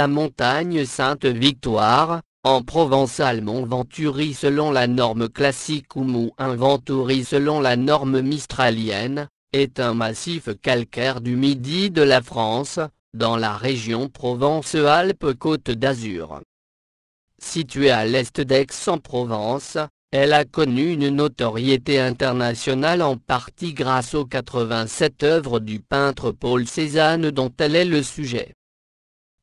la montagne Sainte-Victoire, en provençal Mont Venturi selon la norme classique ou Mont Venturi selon la norme mistralienne, est un massif calcaire du midi de la France, dans la région Provence-Alpes-Côte d'Azur. Située à l'est d'Aix-en-Provence, elle a connu une notoriété internationale en partie grâce aux 87 œuvres du peintre Paul Cézanne dont elle est le sujet.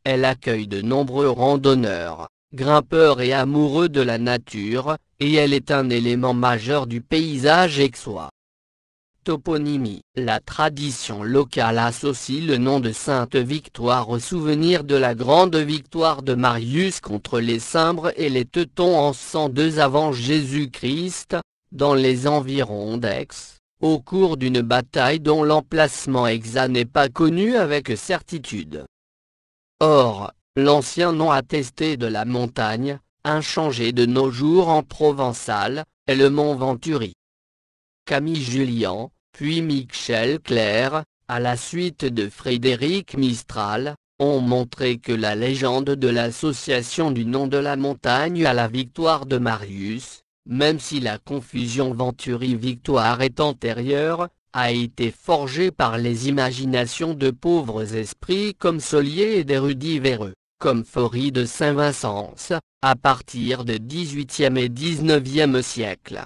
Elle accueille de nombreux randonneurs, grimpeurs et amoureux de la nature, et elle est un élément majeur du paysage aixois. Toponymie. La tradition locale associe le nom de Sainte-Victoire au souvenir de la grande victoire de Marius contre les Cimbres et les Teutons en 102 avant Jésus-Christ, dans les environs d'Aix, au cours d'une bataille dont l'emplacement exact n'est pas connu avec certitude. Or, l'ancien nom attesté de la montagne, inchangé de nos jours en provençal, est le Mont Venturi. Camille Jullian, puis Michel Clerc, à la suite de Frédéric Mistral, ont montré que la légende de l'association du nom de la montagne à la victoire de Marius, même si la confusion Venturi-Victoire est antérieure, a été forgée par les imaginations de pauvres esprits comme Solier et d'érudits véreux, comme Faury de Saint-Vincent, à partir du XVIIIe et XIXe siècle.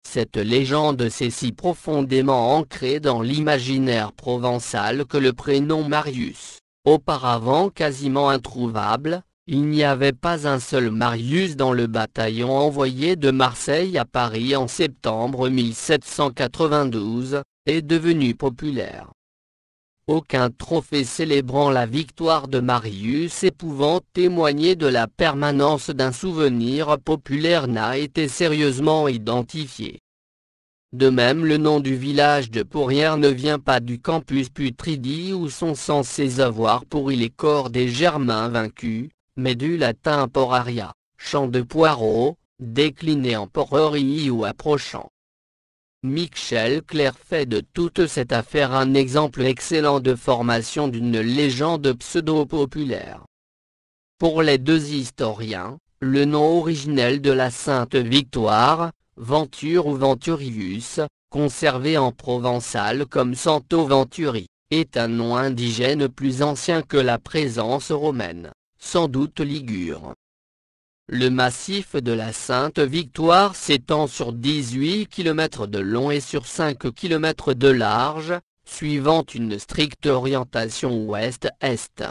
Cette légende s'est si profondément ancrée dans l'imaginaire provençal que le prénom Marius, auparavant quasiment introuvable, il n'y avait pas un seul Marius dans le bataillon envoyé de Marseille à Paris en septembre 1792, est devenu populaire. Aucun trophée célébrant la victoire de Marius et pouvant témoigner de la permanence d'un souvenir populaire n'a été sérieusement identifié. De même, le nom du village de Pourrières ne vient pas du campus Putridi où sont censés avoir pourri les corps des Germains vaincus, mais du latin poraria, champ de poireaux, décliné en porerii ou approchant. Michel Clerc fait de toute cette affaire un exemple excellent de formation d'une légende pseudo-populaire. Pour les deux historiens, le nom originel de la Sainte-Victoire, Venture ou Venturius, conservé en provençal comme Santo Venturi, est un nom indigène plus ancien que la présence romaine, sans doute ligure. Le massif de la Sainte-Victoire s'étend sur 18 km de long et sur 5 km de large, suivant une stricte orientation ouest-est.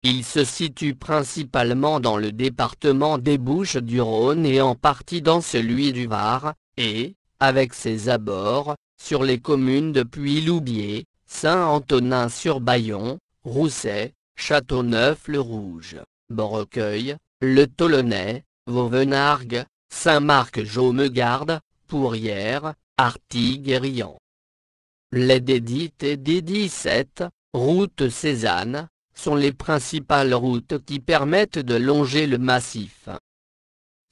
Il se situe principalement dans le département des Bouches-du-Rhône et en partie dans celui du Var, et, avec ses abords, sur les communes de Puy-Loubier, Saint-Antonin-sur-Bayon, Rousset, Châteauneuf-le-Rouge, Beaurecueil, Le Tolonnais, Vauvenargues, Saint-Marc-Jaumegarde, Pourrières, Artigues et Riant. Les D10 et D17, route Cézanne, sont les principales routes qui permettent de longer le massif.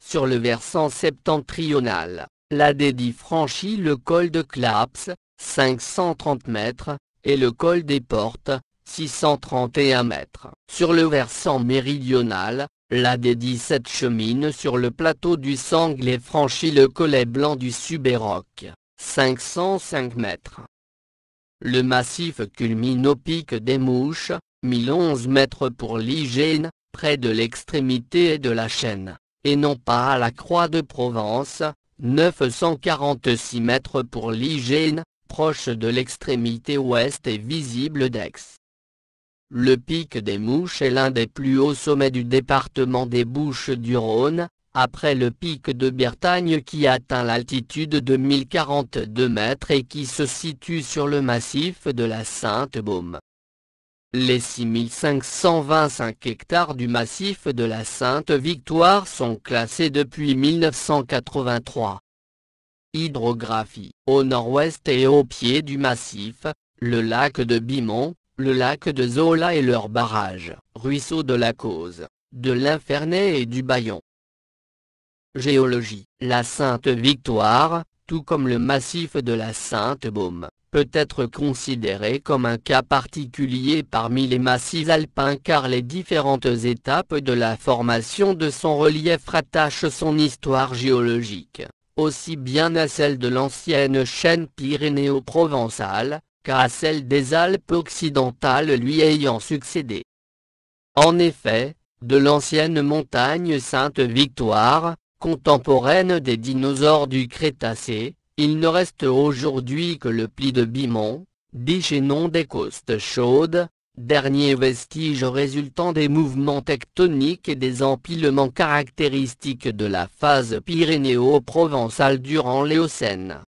Sur le versant septentrional, la D10 franchit le col de Claps, 530 mètres, et le col des Portes, 631 mètres. Sur le versant méridional, la D17 chemine sur le plateau du Sangle et franchit le collet blanc du Subéroc, 505 mètres. Le massif culmine au pic des Mouches, 1011 mètres pour l'Igène, près de l'extrémité de la chaîne, et non pas à la Croix de Provence, 946 mètres pour l'Igène, proche de l'extrémité ouest et visible d'Aix. Le pic des Mouches est l'un des plus hauts sommets du département des Bouches-du-Rhône, après le pic de Bertagne qui atteint l'altitude de 1042 mètres et qui se situe sur le massif de la Sainte-Baume. Les 6525 hectares du massif de la Sainte-Victoire sont classés depuis 1983. Hydrographie. Au nord-ouest et au pied du massif, le lac de Bimont, le lac de Zola et leurs barrages, ruisseaux de la Cause, de l'Infernet et du Bayon. Géologie. La Sainte-Victoire, tout comme le massif de la Sainte-Baume, peut être considéré comme un cas particulier parmi les massifs alpins car les différentes étapes de la formation de son relief rattachent son histoire géologique, aussi bien à celle de l'ancienne chaîne pyrénéo-provençale, qu'à celle des Alpes occidentales lui ayant succédé. En effet, de l'ancienne montagne Sainte-Victoire, contemporaine des dinosaures du Crétacé, il ne reste aujourd'hui que le pli de Bimont, dit chaînon des côtes chaudes, dernier vestige résultant des mouvements tectoniques et des empilements caractéristiques de la phase pyrénéo-provençale durant l'Éocène.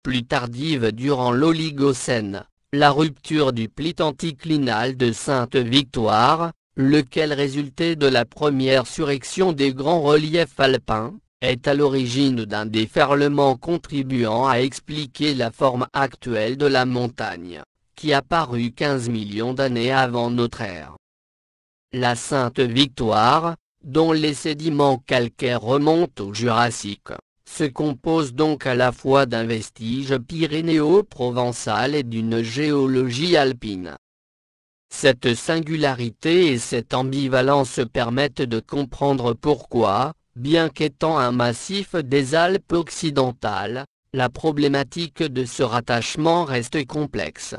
Plus tardive durant l'Oligocène, la rupture du pli anticlinal de Sainte-Victoire, lequel résultait de la première surrection des grands reliefs alpins, est à l'origine d'un déferlement contribuant à expliquer la forme actuelle de la montagne, qui apparut 15 millions d'années avant notre ère. La Sainte-Victoire, dont les sédiments calcaires remontent au Jurassique, se compose donc à la fois d'un vestige pyrénéo-provençal et d'une géologie alpine. Cette singularité et cette ambivalence permettent de comprendre pourquoi, bien qu'étant un massif des Alpes occidentales, la problématique de ce rattachement reste complexe.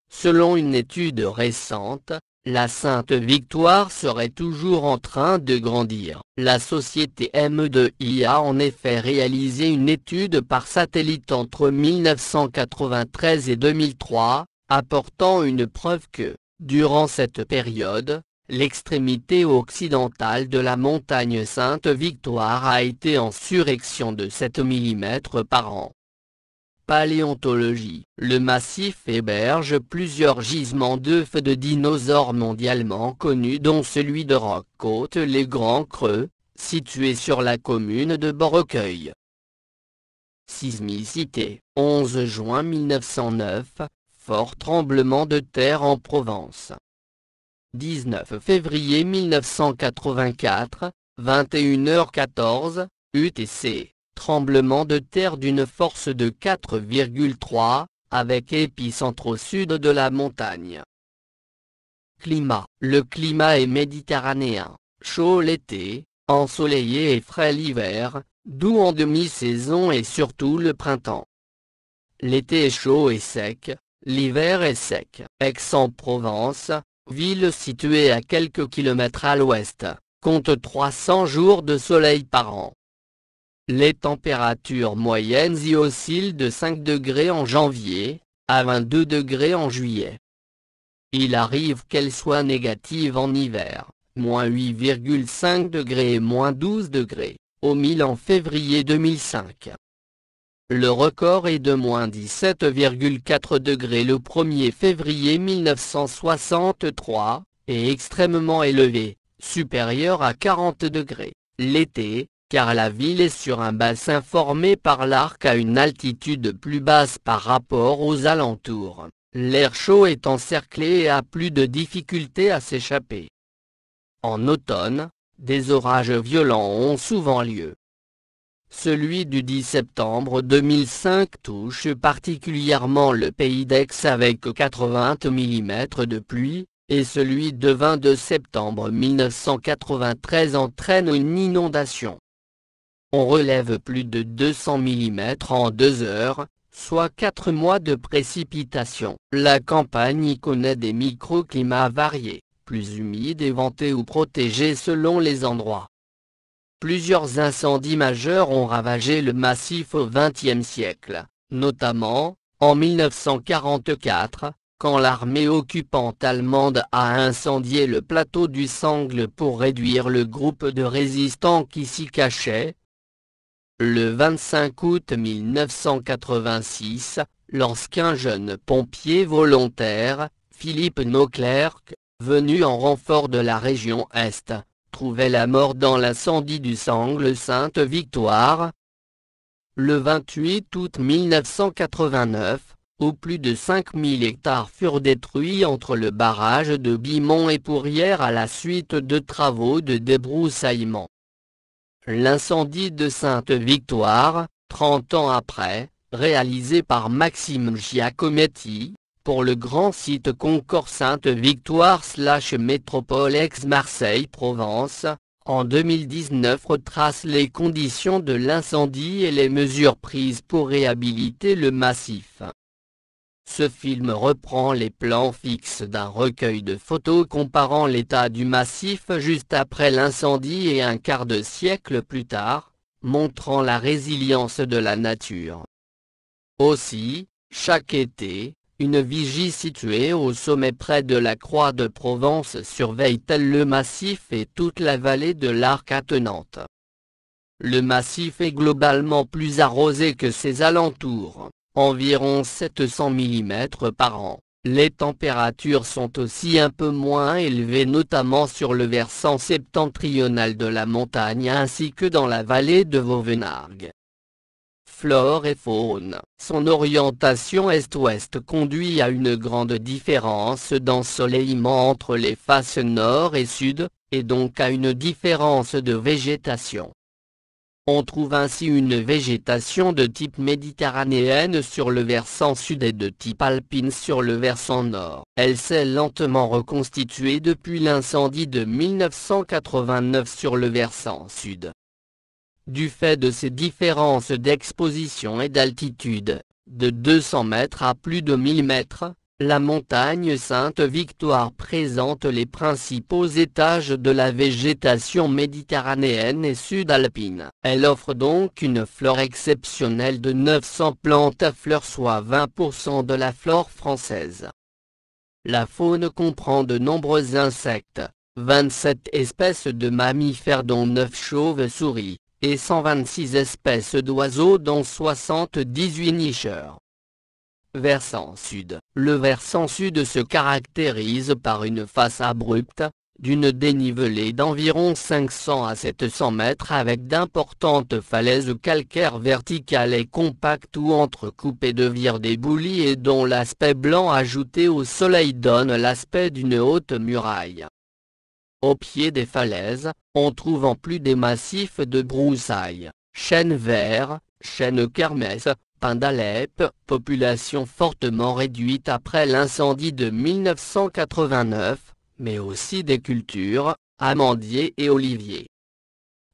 Selon une étude récente, la Sainte-Victoire serait toujours en train de grandir. La société M2I a en effet réalisé une étude par satellite entre 1993 et 2003, apportant une preuve que, durant cette période, l'extrémité occidentale de la montagne Sainte-Victoire a été en surrection de 7 mm par an. Paléontologie. Le massif héberge plusieurs gisements d'œufs de dinosaures mondialement connus dont celui de Roque-Côte-les-Grands Creux, situé sur la commune de Beaurecueil. Sismicité. 11 juin 1909, fort tremblement de terre en Provence. 19 février 1984, 21h14, UTC, tremblement de terre d'une force de 4,3, avec épicentre au sud de la montagne. Climat. Le climat est méditerranéen, chaud l'été, ensoleillé et frais l'hiver, doux en demi-saison et surtout le printemps. L'été est chaud et sec, l'hiver est sec. Aix-en-Provence, ville située à quelques kilomètres à l'ouest, compte 300 jours de soleil par an. Les températures moyennes y oscillent de 5 degrés en janvier, à 22 degrés en juillet. Il arrive qu'elles soient négatives en hiver, moins 8,5 degrés et moins 12 degrés, au Mille en février 2005. Le record est de moins 17,4 degrés le 1er février 1963, et extrêmement élevé, supérieur à 40 degrés, l'été, car la ville est sur un bassin formé par l'arc à une altitude plus basse par rapport aux alentours. L'air chaud est encerclé et a plus de difficulté à s'échapper. En automne, des orages violents ont souvent lieu. Celui du 10 septembre 2005 touche particulièrement le pays d'Aix avec 80 mm de pluie, et celui de 22 septembre 1993 entraîne une inondation. On relève plus de 200 mm en 2 heures, soit 4 mois de précipitations. La campagne y connaît des microclimats variés, plus humides et ventés ou protégés selon les endroits. Plusieurs incendies majeurs ont ravagé le massif au XXe siècle, notamment, en 1944, quand l'armée occupante allemande a incendié le plateau du Sangle pour réduire le groupe de résistants qui s'y cachait. Le 25 août 1986, lorsqu'un jeune pompier volontaire, Philippe Nauclerc, venu en renfort de la région Est, trouvait la mort dans l'incendie du Sangle Sainte-Victoire. Le 28 août 1989, où plus de 5000 hectares furent détruits entre le barrage de Bimont et Pourrières à la suite de travaux de débroussaillement. L'incendie de Sainte-Victoire, 30 ans après, réalisé par Maxime Giacometti, pour le grand site Concorde Sainte-Victoire/Métropole Aix-Marseille-Provence, en 2019 retrace les conditions de l'incendie et les mesures prises pour réhabiliter le massif. Ce film reprend les plans fixes d'un recueil de photos comparant l'état du massif juste après l'incendie et un quart de siècle plus tard, montrant la résilience de la nature. Aussi, chaque été, une vigie située au sommet près de la Croix de Provence surveille-t-elle le massif et toute la vallée de l'Arc attenante. Le massif est globalement plus arrosé que ses alentours, environ 700 mm par an. Les températures sont aussi un peu moins élevées notamment sur le versant septentrional de la montagne ainsi que dans la vallée de Vauvenargues. Flore et faune. Son orientation est-ouest conduit à une grande différence d'ensoleillement entre les faces nord et sud, et donc à une différence de végétation. On trouve ainsi une végétation de type méditerranéenne sur le versant sud et de type alpine sur le versant nord. Elle s'est lentement reconstituée depuis l'incendie de 1989 sur le versant sud. Du fait de ces différences d'exposition et d'altitude, de 200 mètres à plus de 1000 mètres, la montagne Sainte-Victoire présente les principaux étages de la végétation méditerranéenne et sud-alpine. Elle offre donc une flore exceptionnelle de 900 plantes à fleurs soit 20% de la flore française. La faune comprend de nombreux insectes, 27 espèces de mammifères dont 9 chauves-souris, et 126 espèces d'oiseaux dont 78 nicheurs. Versant sud. Le versant sud se caractérise par une face abrupte, d'une dénivelée d'environ 500 à 700 mètres avec d'importantes falaises calcaires verticales et compactes ou entrecoupées de vires d'éboulis et dont l'aspect blanc ajouté au soleil donne l'aspect d'une haute muraille. Au pied des falaises, on trouve en plus des massifs de broussailles, chênes verts, chênes kermès, pins d'Alep, population fortement réduite après l'incendie de 1989, mais aussi des cultures, amandiers et oliviers.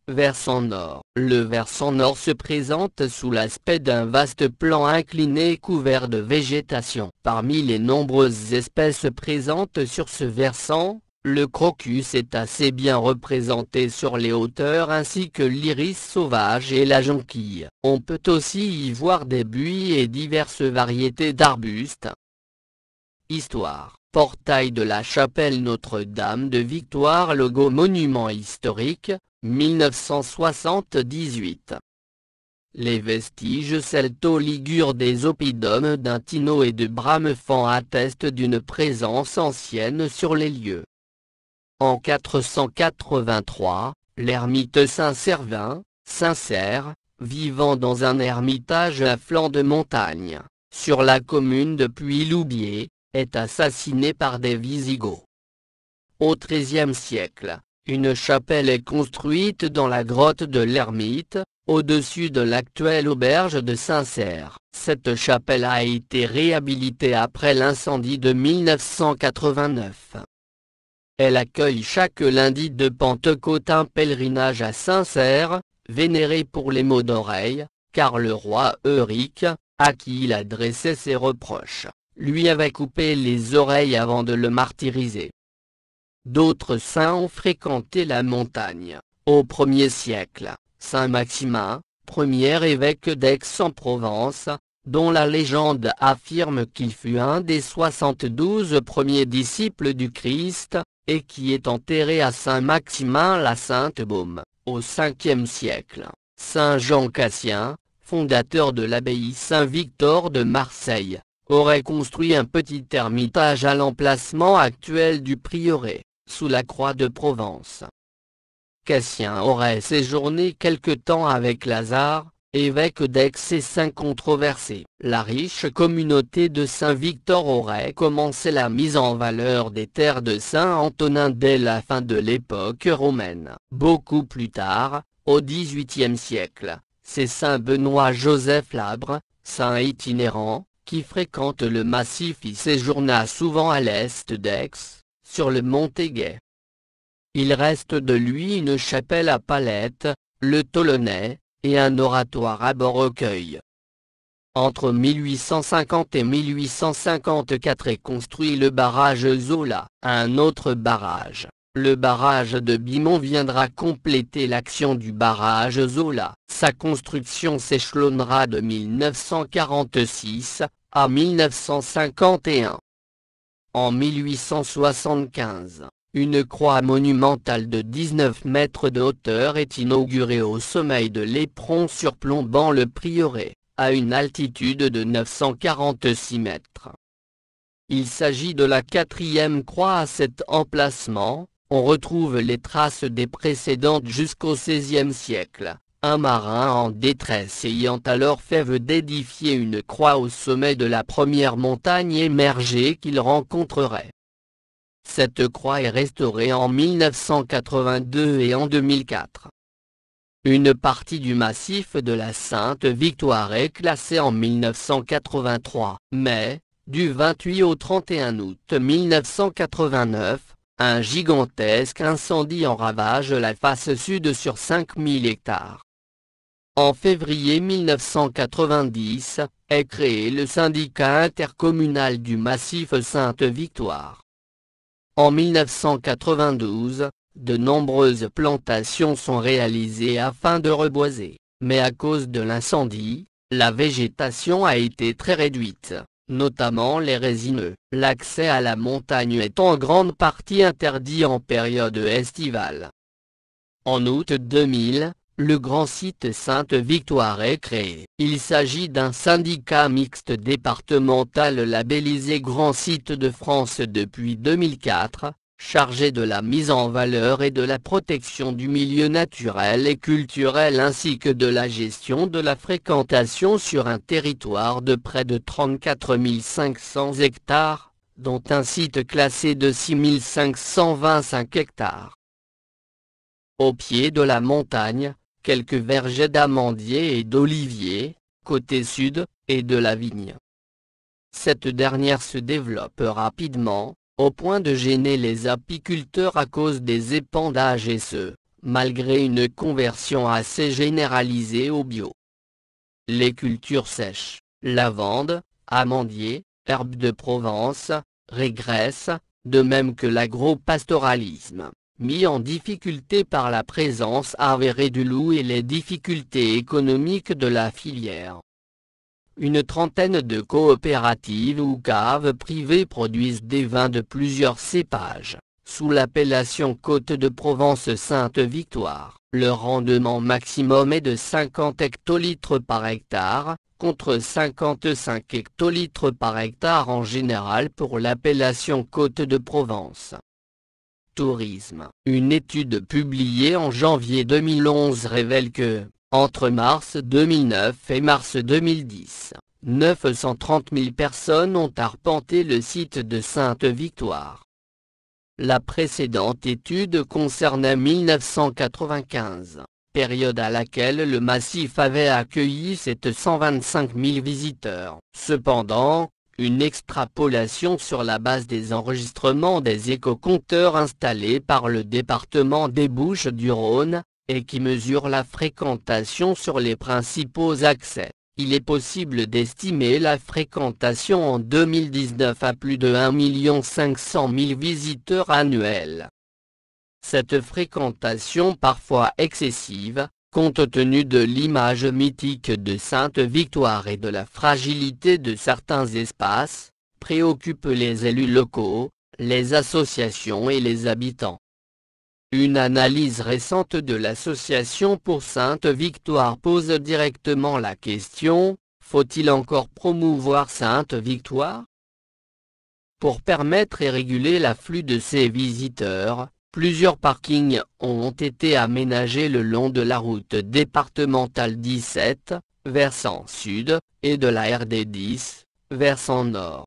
Versant nord. Le versant nord se présente sous l'aspect d'un vaste plan incliné couvert de végétation. Parmi les nombreuses espèces présentes sur ce versant, le crocus est assez bien représenté sur les hauteurs ainsi que l'iris sauvage et la jonquille. On peut aussi y voir des buis et diverses variétés d'arbustes. Histoire. Portail de la chapelle Notre-Dame de Victoire. Logo monument historique, 1978. Les vestiges celto-ligures des oppidums d'un Thino et de Bramefant attestent d'une présence ancienne sur les lieux. En 483, l'ermite Saint-Servin, Saint-Cerf, vivant dans un ermitage à flanc de montagne, sur la commune de Puy-Loubier, est assassiné par des Visigoths. Au XIIIe siècle, une chapelle est construite dans la grotte de l'ermite, au-dessus de l'actuelle auberge de Saint-Cerf. Cette chapelle a été réhabilitée après l'incendie de 1989. Elle accueille chaque lundi de Pentecôte un pèlerinage à Saint-Cerf, vénéré pour les maux d'oreille, car le roi Euric, à qui il adressait ses reproches, lui avait coupé les oreilles avant de le martyriser. D'autres saints ont fréquenté la montagne. Au 1er siècle, Saint Maximin, premier évêque d'Aix-en-Provence, dont la légende affirme qu'il fut un des 72 premiers disciples du Christ, et qui est enterré à Saint-Maximin-la-Sainte-Baume, au 5e siècle. Saint Jean Cassien, fondateur de l'abbaye Saint-Victor de Marseille, aurait construit un petit ermitage à l'emplacement actuel du prieuré, sous la croix de Provence. Cassien aurait séjourné quelque temps avec Lazare, évêque d'Aix et saint controversé. La riche communauté de Saint-Victor aurait commencé la mise en valeur des terres de Saint-Antonin dès la fin de l'époque romaine. Beaucoup plus tard, au XVIIIe siècle, c'est saint Benoît-Joseph Labre, saint itinérant, qui fréquente le massif. Il séjourna souvent à l'est d'Aix, sur le mont Téguet. Il reste de lui une chapelle à Palette, le Tolonnais, et un oratoire à Borrecueil. Entre 1850 et 1854 est construit le barrage Zola. Un autre barrage, le barrage de Bimont, viendra compléter l'action du barrage Zola. Sa construction s'échelonnera de 1946 à 1951. En 1875, une croix monumentale de 19 mètres de hauteur est inaugurée au sommet de l'éperon surplombant le prieuré, à une altitude de 946 mètres. Il s'agit de la 4e croix à cet emplacement. On retrouve les traces des précédentes jusqu'au XVIe siècle, un marin en détresse ayant alors fait vœu d'édifier une croix au sommet de la première montagne émergée qu'il rencontrerait. Cette croix est restaurée en 1982 et en 2004. Une partie du massif de la Sainte-Victoire est classée en 1983, mais, du 28 au 31 août 1989, un gigantesque incendie en ravage la face sud sur 5000 hectares. En février 1990, est créé le syndicat intercommunal du massif Sainte-Victoire. En 1992, de nombreuses plantations sont réalisées afin de reboiser, mais à cause de l'incendie, la végétation a été très réduite, notamment les résineux. L'accès à la montagne est en grande partie interdit en période estivale. En août 2000, le grand site Sainte-Victoire est créé. Il s'agit d'un syndicat mixte départemental labellisé Grand Site de France depuis 2004, chargé de la mise en valeur et de la protection du milieu naturel et culturel ainsi que de la gestion de la fréquentation sur un territoire de près de 34 500 hectares, dont un site classé de 6 525 hectares. Au pied de la montagne, quelques vergers d'amandiers et d'oliviers, côté sud, et de la vigne. Cette dernière se développe rapidement, au point de gêner les apiculteurs à cause des épandages et ce, malgré une conversion assez généralisée au bio. Les cultures sèches, lavande, amandier, herbes de Provence, régressent, de même que l'agropastoralisme, mis en difficulté par la présence avérée du loup et les difficultés économiques de la filière. Une trentaine de coopératives ou caves privées produisent des vins de plusieurs cépages, sous l'appellation Côte de Provence Sainte-Victoire. Le rendement maximum est de 50 hectolitres par hectare, contre 55 hectolitres par hectare en général pour l'appellation Côte de Provence. Tourisme. Une étude publiée en janvier 2011 révèle que, entre mars 2009 et mars 2010, 930 000 personnes ont arpenté le site de Sainte-Victoire. La précédente étude concernait 1995, période à laquelle le massif avait accueilli 725 000 visiteurs. Cependant, une extrapolation sur la base des enregistrements des écocompteurs installés par le département des Bouches-du-Rhône, et qui mesure la fréquentation sur les principaux accès, il est possible d'estimer la fréquentation en 2019 à plus de 1 500 000 visiteurs annuels. Cette fréquentation parfois excessive, compte tenu de l'image mythique de Sainte-Victoire et de la fragilité de certains espaces, préoccupe les élus locaux, les associations et les habitants. Une analyse récente de l'Association pour Sainte-Victoire pose directement la question, faut-il encore promouvoir Sainte-Victoire? Pour permettre et réguler l'afflux de ces visiteurs, plusieurs parkings ont été aménagés le long de la route départementale 17, versant sud, et de la RD 10, versant nord.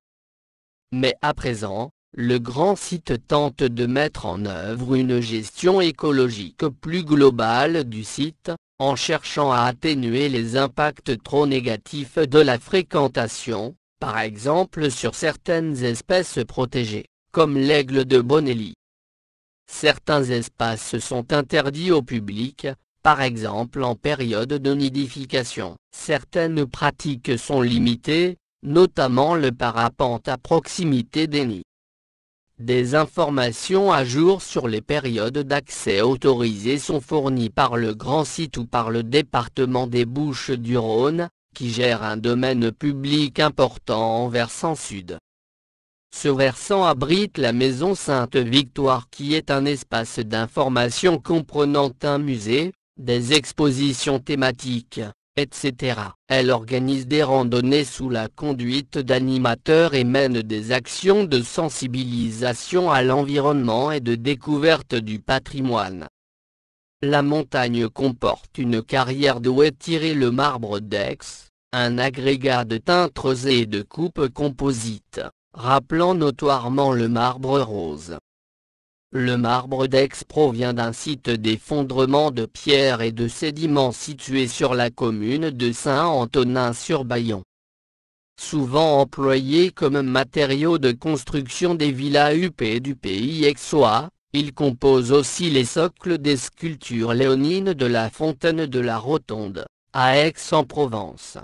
Mais à présent, le grand site tente de mettre en œuvre une gestion écologique plus globale du site, en cherchant à atténuer les impacts trop négatifs de la fréquentation, par exemple sur certaines espèces protégées, comme l'aigle de Bonelli. Certains espaces sont interdits au public, par exemple en période de nidification. Certaines pratiques sont limitées, notamment le parapente à proximité des nids. Des informations à jour sur les périodes d'accès autorisées sont fournies par le Grand Site ou par le département des Bouches-du-Rhône, qui gère un domaine public important en versant sud. Ce versant abrite la Maison Sainte-Victoire qui est un espace d'information comprenant un musée, des expositions thématiques, etc. Elle organise des randonnées sous la conduite d'animateurs et mène des actions de sensibilisation à l'environnement et de découverte du patrimoine. La montagne comporte une carrière d'eau étirée, le marbre d'Aix, un agrégat de teintes rosées et de coupe composite, rappelant notoirement le marbre rose. Le marbre d'Aix provient d'un site d'effondrement de pierres et de sédiments situé sur la commune de Saint-Antonin-sur-Bayon. Souvent employé comme matériau de construction des villas huppées du pays aixois, il compose aussi les socles des sculptures léonines de la fontaine de la Rotonde, à Aix-en-Provence.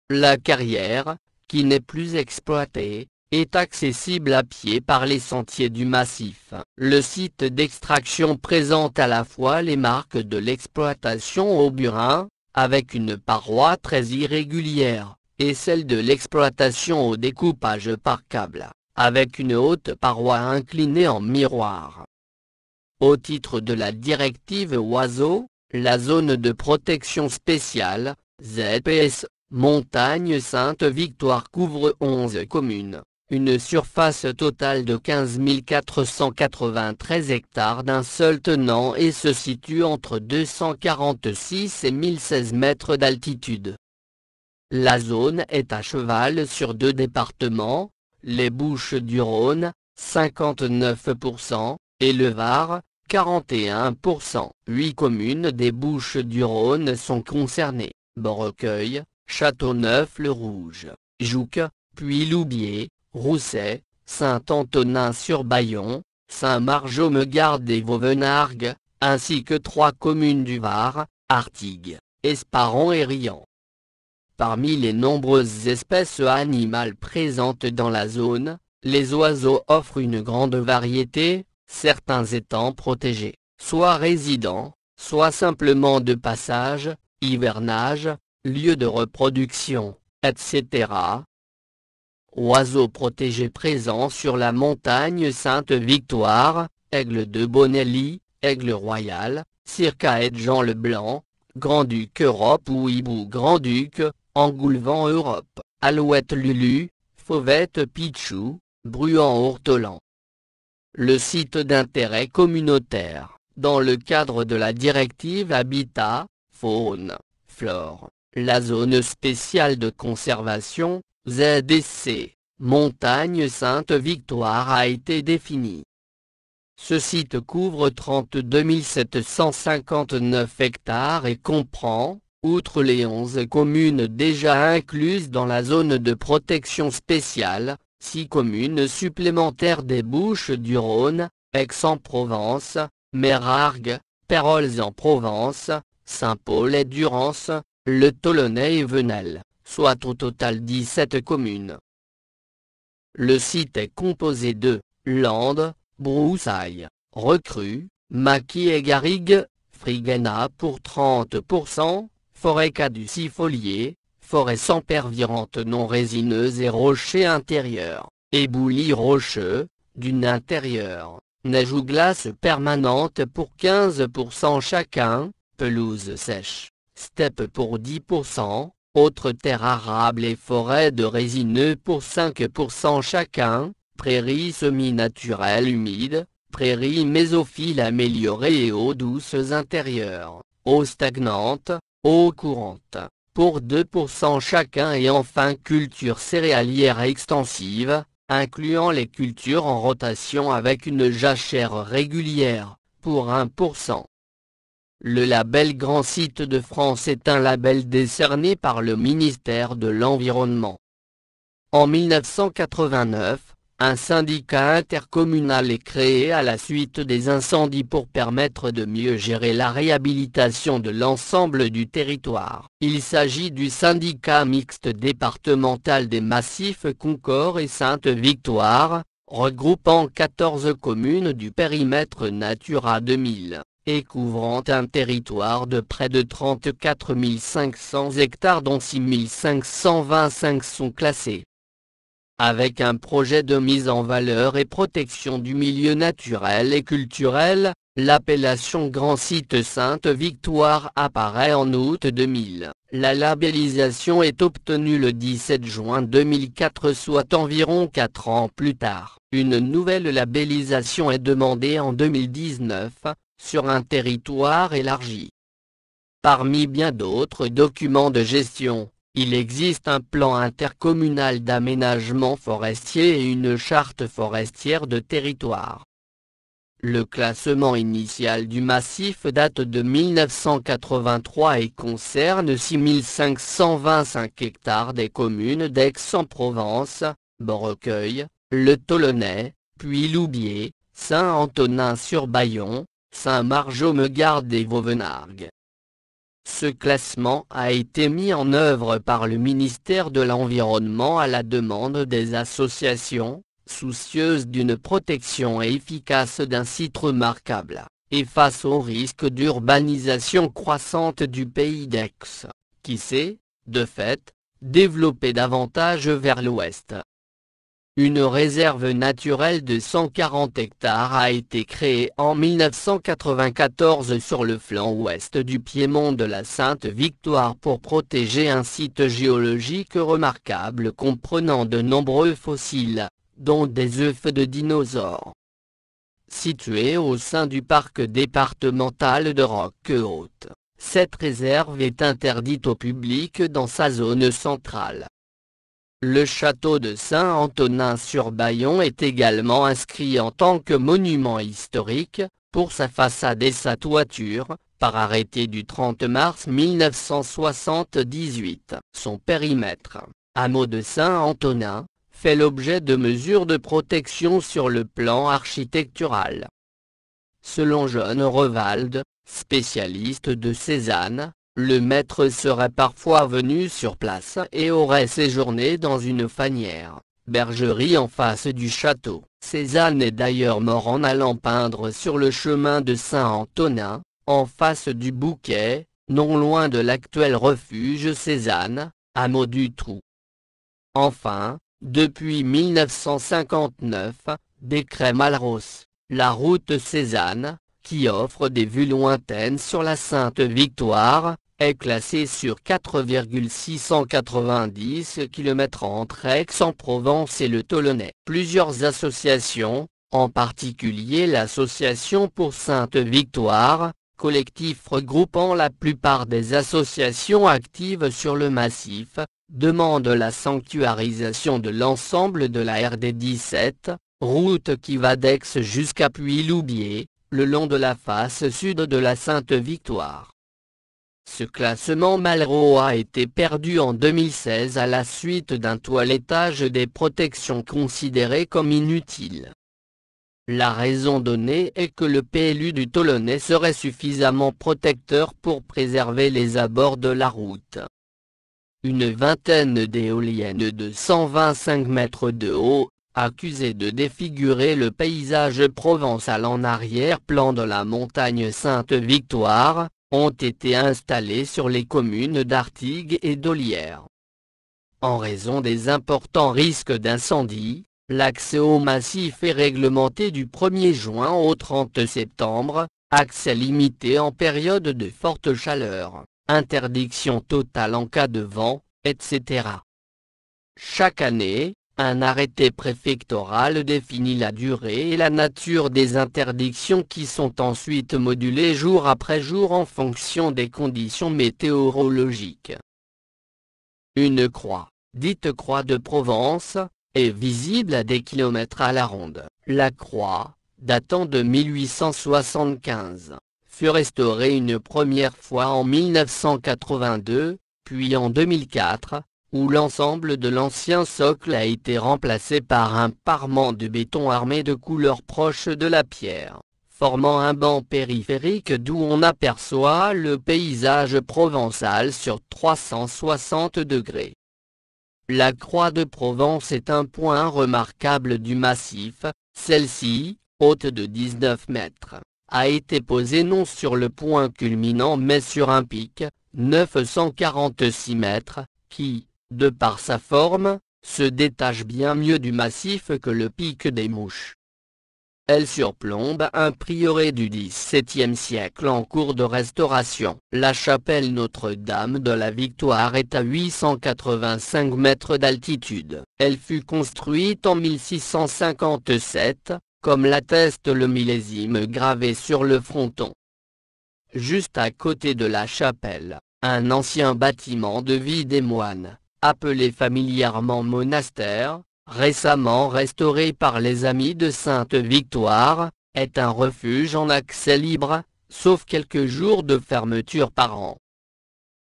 La carrière, qui n'est plus exploitée, est accessible à pied par les sentiers du massif. Le site d'extraction présente à la fois les marques de l'exploitation au burin, avec une paroi très irrégulière, et celle de l'exploitation au découpage par câble, avec une haute paroi inclinée en miroir. Au titre de la directive Oiseaux, la zone de protection spéciale, ZPS, Montagne Sainte-Victoire couvre 11 communes. Une surface totale de 15 493 hectares d'un seul tenant et se situe entre 246 et 1016 mètres d'altitude. La zone est à cheval sur deux départements, les Bouches-du-Rhône, 59%, et le Var, 41%. 8 communes des Bouches-du-Rhône sont concernées, Beaurecueil, Châteauneuf-le-Rouge, Jouques, Puy-Loubier, Rousset, Saint-Antonin-sur-Bayon, Saint-Margeau-Megarde et Vauvenargues, ainsi que 3 communes du Var, Artigues, Esparon et Riant. Parmi les nombreuses espèces animales présentes dans la zone, les oiseaux offrent une grande variété, certains étant protégés, soit résidents, soit simplement de passage, hivernage, lieu de reproduction, etc. Oiseaux protégés présents sur la montagne Sainte-Victoire, aigle de Bonelli, aigle royal, circaète Jean le Blanc, grand-duc Europe ou hibou grand-duc, engoulevent Europe, alouette Lulu, fauvette Pichou, bruant ortolan. Le site d'intérêt communautaire, dans le cadre de la directive Habitat, Faune, Flore, la zone spéciale de conservation, ZDC, Montagne Sainte-Victoire a été définie. Ce site couvre 32 759 hectares et comprend, outre les 11 communes déjà incluses dans la zone de protection spéciale, 6 communes supplémentaires des Bouches-du-Rhône, Aix-en-Provence, Mérargues, Pérols-en-Provence, Saint-Paul et Durance, Le Tolonnais et Venelle, soit au total 17 communes. Le site est composé de landes, broussailles, recrues, maquis et garrigues, frigana pour 30%, forêt caducifoliée, forêt sempervirente non résineuse et rochers intérieurs, éboulis rocheux, dunes intérieures, neige ou glace permanente pour 15% chacun, pelouse sèche, steppe pour 10%, autres terres arables et forêts de résineux pour 5% chacun, prairies semi-naturelles humides, prairies mésophiles améliorées et eaux douces intérieures, eaux stagnantes, eaux courantes, pour 2% chacun et enfin cultures céréalières extensives, incluant les cultures en rotation avec une jachère régulière, pour 1%. Le label Grand Site de France est un label décerné par le ministère de l'Environnement. En 1989, un syndicat intercommunal est créé à la suite des incendies pour permettre de mieux gérer la réhabilitation de l'ensemble du territoire. Il s'agit du syndicat mixte départemental des massifs Concors et Sainte-Victoire, regroupant 14 communes du périmètre Natura 2000, et couvrant un territoire de près de 34 500 hectares dont 6 525 sont classés. Avec un projet de mise en valeur et protection du milieu naturel et culturel, l'appellation Grand Site Sainte-Victoire apparaît en août 2000. La labellisation est obtenue le 17 juin 2004, soit environ 4 ans plus tard. Une nouvelle labellisation est demandée en 2019, sur un territoire élargi. Parmi bien d'autres documents de gestion, il existe un plan intercommunal d'aménagement forestier et une charte forestière de territoire. Le classement initial du massif date de 1983 et concerne 6 525 hectares des communes d'Aix-en-Provence, Beaurecueil, Le Tolonnais, Puy-Loubiers, Saint-Antonin-sur-Bayon, Saint-Margeau-Megarde et Vauvenargues. Ce classement a été mis en œuvre par le ministère de l'Environnement à la demande des associations, soucieuses d'une protection efficace d'un site remarquable, et face au risque d'urbanisation croissante du pays d'Aix, qui s'est, de fait, développé davantage vers l'ouest. Une réserve naturelle de 140 hectares a été créée en 1994 sur le flanc ouest du piémont de la Sainte-Victoire pour protéger un site géologique remarquable comprenant de nombreux fossiles, dont des œufs de dinosaures. Située au sein du parc départemental de Roque-Haute, cette réserve est interdite au public dans sa zone centrale. Le château de Saint-Antonin-sur-Bayon est également inscrit en tant que monument historique, pour sa façade et sa toiture, par arrêté du 30 mars 1978. Son périmètre, hameau de Saint-Antonin, fait l'objet de mesures de protection sur le plan architectural. Selon John Revald, spécialiste de Cézanne, le maître serait parfois venu sur place et aurait séjourné dans une fanière, bergerie en face du château. Cézanne est d'ailleurs mort en allant peindre sur le chemin de Saint-Antonin, en face du Bouquet, non loin de l'actuel refuge Cézanne, hameau du Trou. Enfin, depuis 1959, décret Malros, la route Cézanne, qui offre des vues lointaines sur la Sainte-Victoire, est classée sur 4,690 km entre Aix-en-Provence et le Tolonnais. Plusieurs associations, en particulier l'Association pour Sainte-Victoire, collectif regroupant la plupart des associations actives sur le massif, demandent la sanctuarisation de l'ensemble de la RD 17, route qui va d'Aix jusqu'à Puy-Loubiers, le long de la face sud de la Sainte-Victoire. Ce classement Malraux a été perdu en 2016 à la suite d'un toilettage des protections considérées comme inutiles. La raison donnée est que le PLU du Tolonnais serait suffisamment protecteur pour préserver les abords de la route. Une vingtaine d'éoliennes de 125 mètres de haut, accusées de défigurer le paysage provençal en arrière-plan de la montagne Sainte-Victoire, ont été installées sur les communes d'Artigues et d'Ollières. En raison des importants risques d'incendie, l'accès au massif est réglementé du 1er juin au 30 septembre, accès limité en période de forte chaleur, interdiction totale en cas de vent, etc. Chaque année, un arrêté préfectoral définit la durée et la nature des interdictions qui sont ensuite modulées jour après jour en fonction des conditions météorologiques. Une croix, dite croix de Provence, est visible à des kilomètres à la ronde. La croix, datant de 1875, fut restauré une première fois en 1982, puis en 2004, où l'ensemble de l'ancien socle a été remplacé par un parement de béton armé de couleurs proches de la pierre, formant un banc périphérique d'où on aperçoit le paysage provençal sur 360 degrés. La croix de Provence est un point remarquable du massif. Celle-ci, haute de 19 mètres, a été posée non sur le point culminant mais sur un pic, 946 mètres, qui, de par sa forme, se détache bien mieux du massif que le pic des Mouches. Elle surplombe un prieuré du XVIIe siècle en cours de restauration. La chapelle Notre-Dame de la Victoire est à 885 mètres d'altitude. Elle fut construite en 1657, comme l'atteste le millésime gravé sur le fronton. Juste à côté de la chapelle, un ancien bâtiment de vie des moines, appelé familièrement monastère, récemment restauré par les Amis de Sainte-Victoire, est un refuge en accès libre, sauf quelques jours de fermeture par an.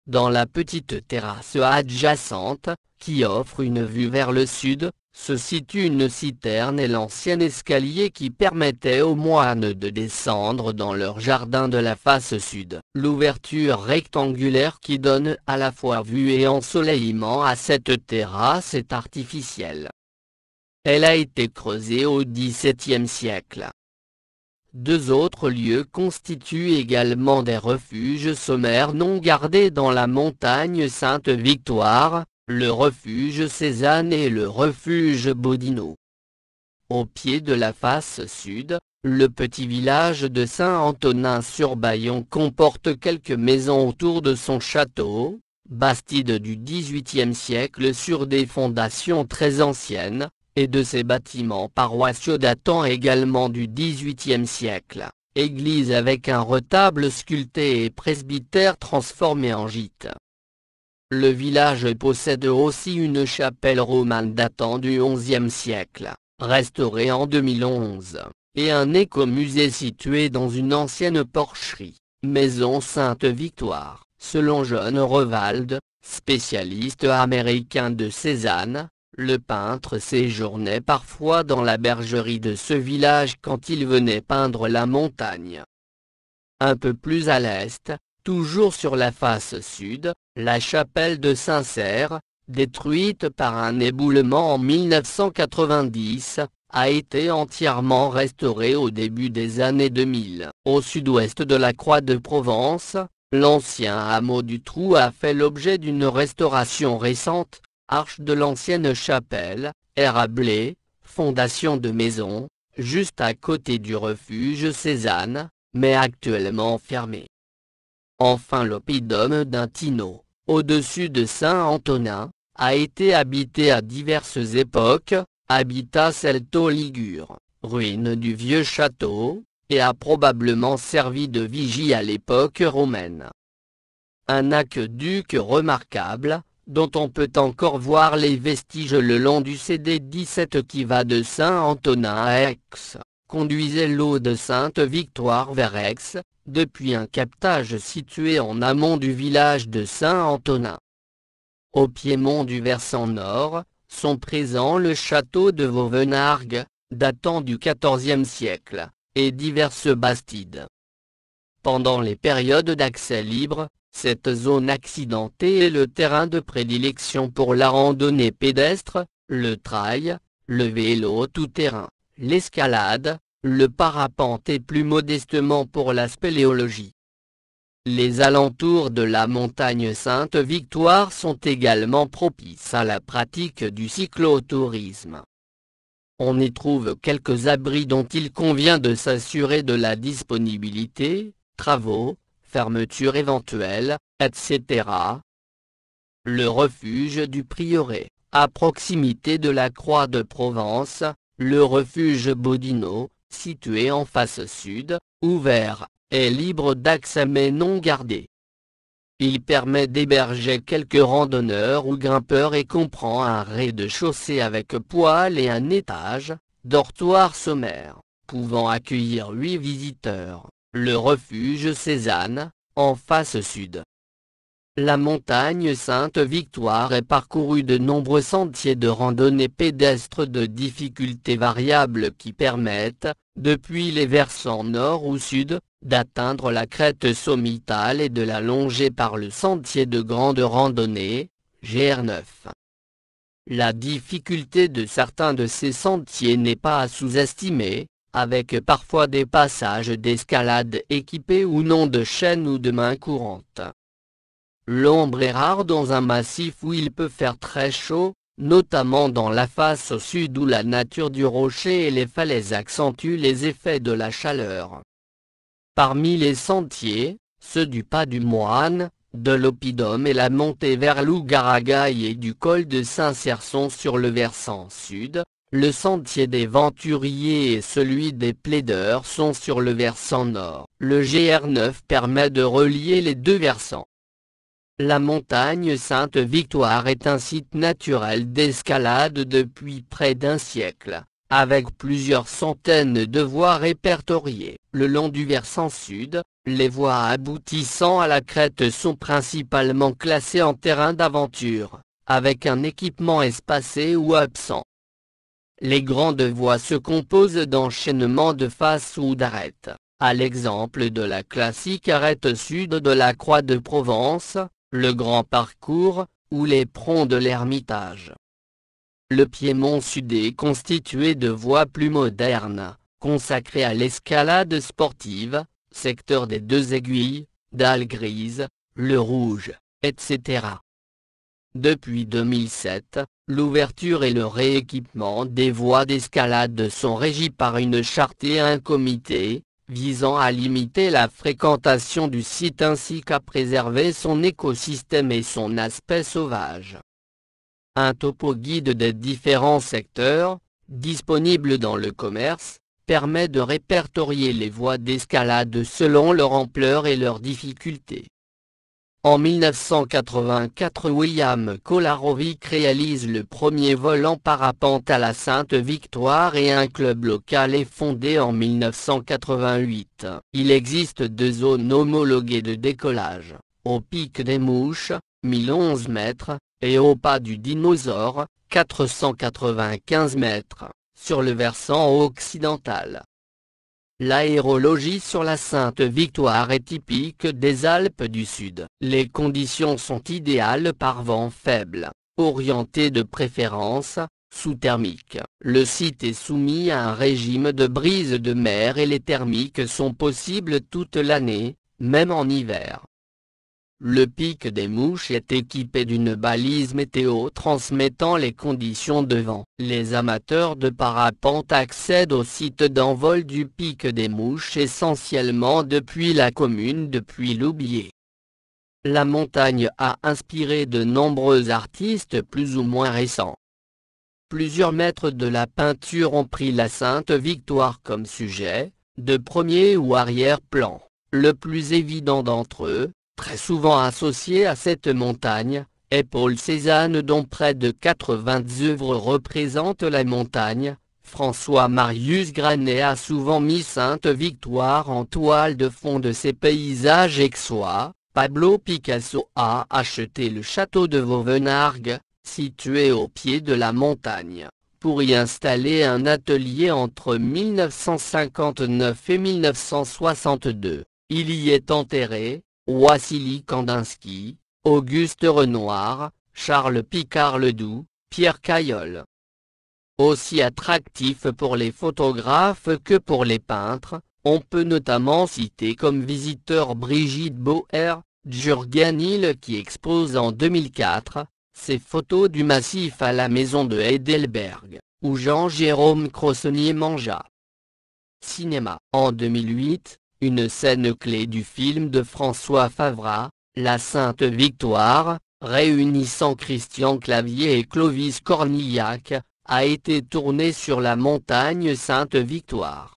Dans la petite terrasse adjacente, qui offre une vue vers le sud, se situe une citerne et l'ancien escalier qui permettait aux moines de descendre dans leur jardin de la face sud. L'ouverture rectangulaire qui donne à la fois vue et ensoleillement à cette terrasse est artificielle. Elle a été creusée au XVIIe siècle. Deux autres lieux constituent également des refuges sommaires non gardés dans la montagne Sainte-Victoire, le refuge Cézanne et le refuge Bodino. Au pied de la face sud, le petit village de Saint-Antonin-sur-Bayon comporte quelques maisons autour de son château, bastide du XVIIIe siècle sur des fondations très anciennes, et de ses bâtiments paroissiaux datant également du XVIIIe siècle, église avec un retable sculpté et presbytère transformé en gîte. Le village possède aussi une chapelle romane datant du XIe siècle, restaurée en 2011, et un écomusée situé dans une ancienne porcherie, maison Sainte-Victoire. Selon John Revald, spécialiste américain de Cézanne, le peintre séjournait parfois dans la bergerie de ce village quand il venait peindre la montagne. Un peu plus à l'est, toujours sur la face sud, la chapelle de Saint-Cerf, détruite par un éboulement en 1990, a été entièrement restaurée au début des années 2000. Au sud-ouest de la Croix de Provence, l'ancien hameau du Trou a fait l'objet d'une restauration récente. Arche de l'ancienne chapelle, érablée, fondation de maison, juste à côté du refuge Cézanne, mais actuellement fermé. Enfin l'oppidum d'Intino, au-dessus de Saint-Antonin, a été habité à diverses époques, habitat celto-ligure, ruine du vieux château, et a probablement servi de vigie à l'époque romaine. Un aqueduc remarquable, dont on peut encore voir les vestiges le long du CD17 qui va de Saint-Antonin à Aix, conduisait l'eau de Sainte-Victoire vers Aix, depuis un captage situé en amont du village de Saint-Antonin. Au piémont du versant nord, sont présents le château de Vauvenargues, datant du XIVe siècle, et diverses bastides. Pendant les périodes d'accès libre, cette zone accidentée est le terrain de prédilection pour la randonnée pédestre, le trail, le vélo tout-terrain, l'escalade, le parapente et plus modestement pour la spéléologie. Les alentours de la montagne Sainte-Victoire sont également propices à la pratique du cyclotourisme. On y trouve quelques abris dont il convient de s'assurer de la disponibilité, travaux, fermeture éventuelle, etc. Le refuge du Prieuré, à proximité de la Croix de Provence, le refuge Bodino, situé en face sud, ouvert, est libre d'accès mais non gardé. Il permet d'héberger quelques randonneurs ou grimpeurs et comprend un rez-de-chaussée avec poêle et un étage, dortoir sommaire, pouvant accueillir 8 visiteurs. Le refuge Cézanne, en face sud. La montagne Sainte-Victoire est parcourue de nombreux sentiers de randonnée pédestre de difficultés variables qui permettent, depuis les versants nord ou sud, d'atteindre la crête sommitale et de la longer par le sentier de grande randonnée, GR9. La difficulté de certains de ces sentiers n'est pas à sous-estimer, avec parfois des passages d'escalade équipés ou non de chaînes ou de mains courantes. L'ombre est rare dans un massif où il peut faire très chaud, notamment dans la face au sud où la nature du rocher et les falaises accentuent les effets de la chaleur. Parmi les sentiers, ceux du Pas du Moine, de l'Oppidum et la montée vers l'Ougaragaï et du col de Saint-Cyr sont sur le versant sud, le sentier des Venturiers et celui des Plaideurs sont sur le versant nord. Le GR9 permet de relier les deux versants. La montagne Sainte-Victoire est un site naturel d'escalade depuis près d'un siècle, avec plusieurs centaines de voies répertoriées. Le long du versant sud, les voies aboutissant à la crête sont principalement classées en terrain d'aventure, avec un équipement espacé ou absent. Les grandes voies se composent d'enchaînements de faces ou d'arêtes, à l'exemple de la classique arête sud de la Croix de Provence, le Grand Parcours, ou les Pronts de l'Ermitage. Le piémont sud est constitué de voies plus modernes, consacrées à l'escalade sportive, secteur des Deux Aiguilles, Dalles Grises, Le Rouge, etc. Depuis 2007, l'ouverture et le rééquipement des voies d'escalade sont régis par une charte et un comité, visant à limiter la fréquentation du site ainsi qu'à préserver son écosystème et son aspect sauvage. Un topo guide des différents secteurs, disponible dans le commerce, permet de répertorier les voies d'escalade selon leur ampleur et leurs difficultés. En 1984, William Kolarovic réalise le premier vol en parapente à la Sainte-Victoire et un club local est fondé en 1988. Il existe deux zones homologuées de décollage, au pic des Mouches, 1011 mètres, et au pas du Dinosaure, 495 mètres, sur le versant occidental. L'aérologie sur la Sainte-Victoire est typique des Alpes du Sud. Les conditions sont idéales par vent faible, orienté de préférence, sous-thermique. Le site est soumis à un régime de brise de mer et les thermiques sont possibles toute l'année, même en hiver. Le pic des Mouches est équipé d'une balise météo transmettant les conditions de vent. Les amateurs de parapente accèdent au site d'envol du pic des Mouches essentiellement depuis la commune de Puy-Loubier. La montagne a inspiré de nombreux artistes plus ou moins récents. Plusieurs maîtres de la peinture ont pris la Sainte-Victoire comme sujet, de premier ou arrière-plan. Le plus évident d'entre eux, très souvent associé à cette montagne, est Paul Cézanne dont près de 80 œuvres représentent la montagne. François Marius Granet a souvent mis Sainte-Victoire en toile de fond de ses paysages aixois. Pablo Picasso a acheté le château de Vauvenargues, situé au pied de la montagne, pour y installer un atelier entre 1959 et 1962. Il y est enterré. Wassily Kandinsky, Auguste Renoir, Charles Picard-Ledoux, Pierre Caillol. Aussi attractif pour les photographes que pour les peintres, on peut notamment citer comme visiteurs Brigitte Bauer, Jürgen Hill qui expose en 2004, ses photos du massif à la maison de Heidelberg, où Jean-Jérôme Crosonnier mangea. Cinéma. En 2008, une scène clé du film de François Favras, La Sainte-Victoire, réunissant Christian Clavier et Clovis Cornillac, a été tournée sur la montagne Sainte-Victoire.